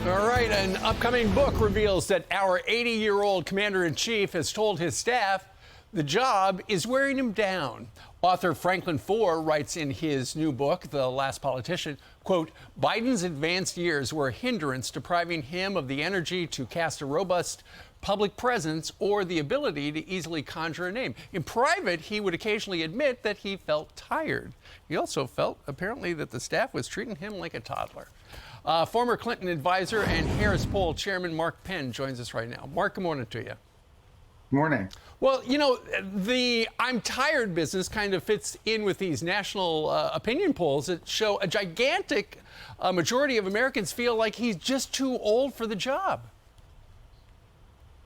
All right, an upcoming book reveals that our 80-year-old commander-in-chief has told his staff the job is wearing him down. Author Franklin Foer writes in his new book, The Last Politician, quote, Biden's advanced years were a hindrance, depriving him of the energy to cast a robust public presence or the ability to easily conjure a name. In private, he would occasionally admit that he felt tired. He also felt, apparently, that the staff was treating him like a toddler. Former Clinton advisor and Harris Poll chairman Mark Penn joins us right now. Mark, good morning to you. Morning. Well, you know, the I'm tired business kind of fits in with these national opinion polls that show a gigantic majority of Americans feel like he's just too old for the job.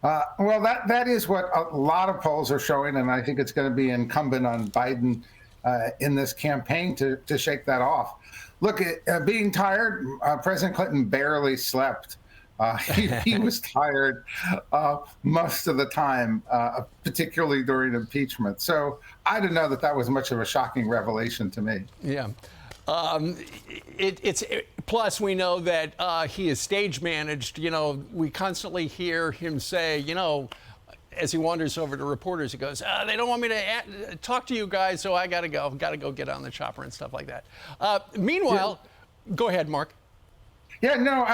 Well, that is what a lot of polls are showing, and I think it's going to be incumbent on Biden in this campaign to shake that off. Look, being tired, President Clinton barely slept. He was tired most of the time, particularly during impeachment. So I didn't know that was much of a shocking revelation to me. Yeah. Plus, we know that he is stage managed. You know, we constantly hear him say, you know, as he wanders over to reporters, he goes, they don't want me to talk to you guys, so I got to go get on the chopper and stuff like that. Meanwhile, go ahead, Mark. Yeah, no,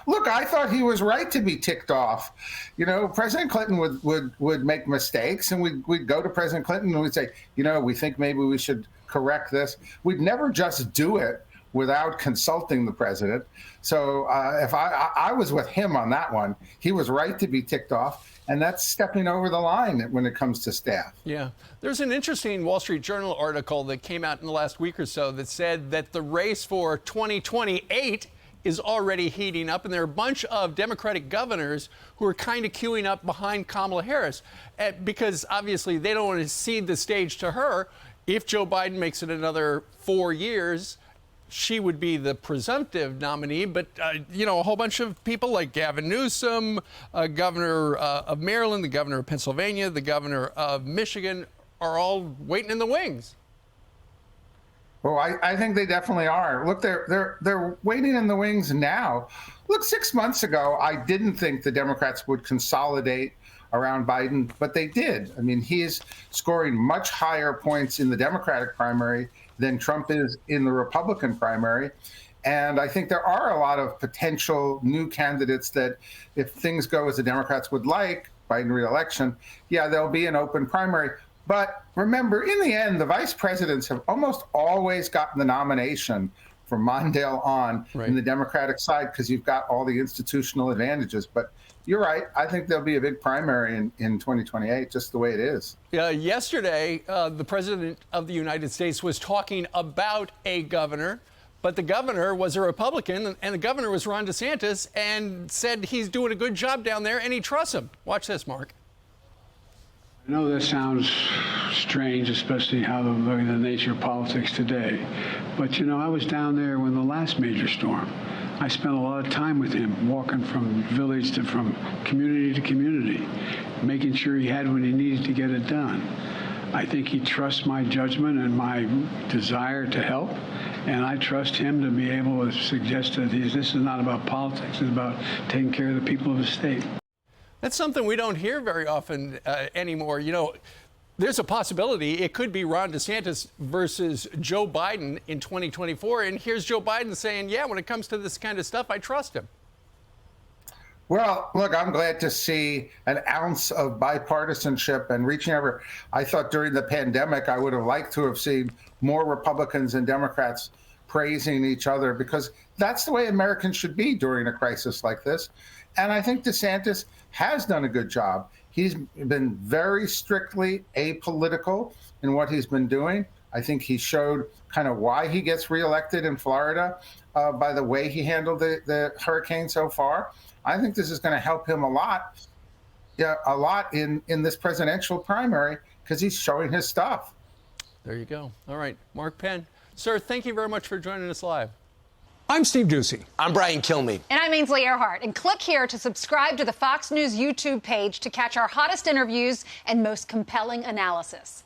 look, I thought he was right to be ticked off. You know, President Clinton would make mistakes, and we'd go to President Clinton and we'd say, you know, we think maybe we should correct this. We'd never just do it without consulting the president. So if I was with him on that one, he was right to be ticked off. And that's stepping over the line when it comes to staff. Yeah. There's an interesting Wall Street Journal article that came out in the last week or so that said that the race for 2028 is already heating up, and there are a bunch of Democratic governors who are kind of queuing up behind Kamala Harris because obviously they don't want to cede the stage to her. If Joe Biden makes it another 4 years, she would be the presumptive nominee, but, you know, a whole bunch of people like Gavin Newsom, governor of Maryland, the governor of Pennsylvania, the governor of Michigan are all waiting in the wings. Well, I think they definitely are. Look, they're waiting in the wings now. Look, 6 months ago, I didn't think the Democrats would consolidate around Biden, but they did. I mean, he is scoring much higher points in the Democratic primary than Trump is in the Republican primary. And I think there are a lot of potential new candidates that, if things go as the Democrats would like, Biden re-election, yeah, there'll be an open primary. But remember, in the end, the vice presidents have almost always gotten the nomination from Mondale on in the Democratic side because you've got all the institutional advantages. But you're right. I think there'll be a big primary in 2028, just the way it is. Yesterday, the president of the United States was talking about a governor, but the governor was a Republican, and the governor was Ron DeSantis, and said he's doing a good job down there, and he trusts him. Watch this, Mark. I know that sounds strange, especially how the nature of politics today. But, you know, I was down there when the last major storm. I spent a lot of time with him, walking from village to from community to community, making sure he had what he needed to get it done. I think he trusts my judgment and my desire to help, and I trust him to be able to suggest that this is not about politics, it's about taking care of the people of the state. That's something we don't hear very often anymore. You know, there's a possibility it could be Ron DeSantis versus Joe Biden in 2024. And here's Joe Biden saying, yeah, when it comes to this kind of stuff, I trust him. Well, look, I'm glad to see an ounce of bipartisanship and reaching over. I thought during the pandemic, I would have liked to have seen more Republicans and Democrats praising each other, because that's the way Americans should be during a crisis like this. And I think DeSantis has done a good job. He's been very strictly apolitical in what he's been doing. I think he showed kind of why he gets reelected in Florida by the way he handled the hurricane so far. I think this is going to help him a lot in this presidential primary, because he's showing his stuff. There you go. All right, Mark Penn. Sir, thank you very much for joining us live. I'm Steve Ducey. I'm Brian Kilmeade. And I'm Ainsley Earhart. And click here to subscribe to the Fox News YouTube page to catch our hottest interviews and most compelling analysis.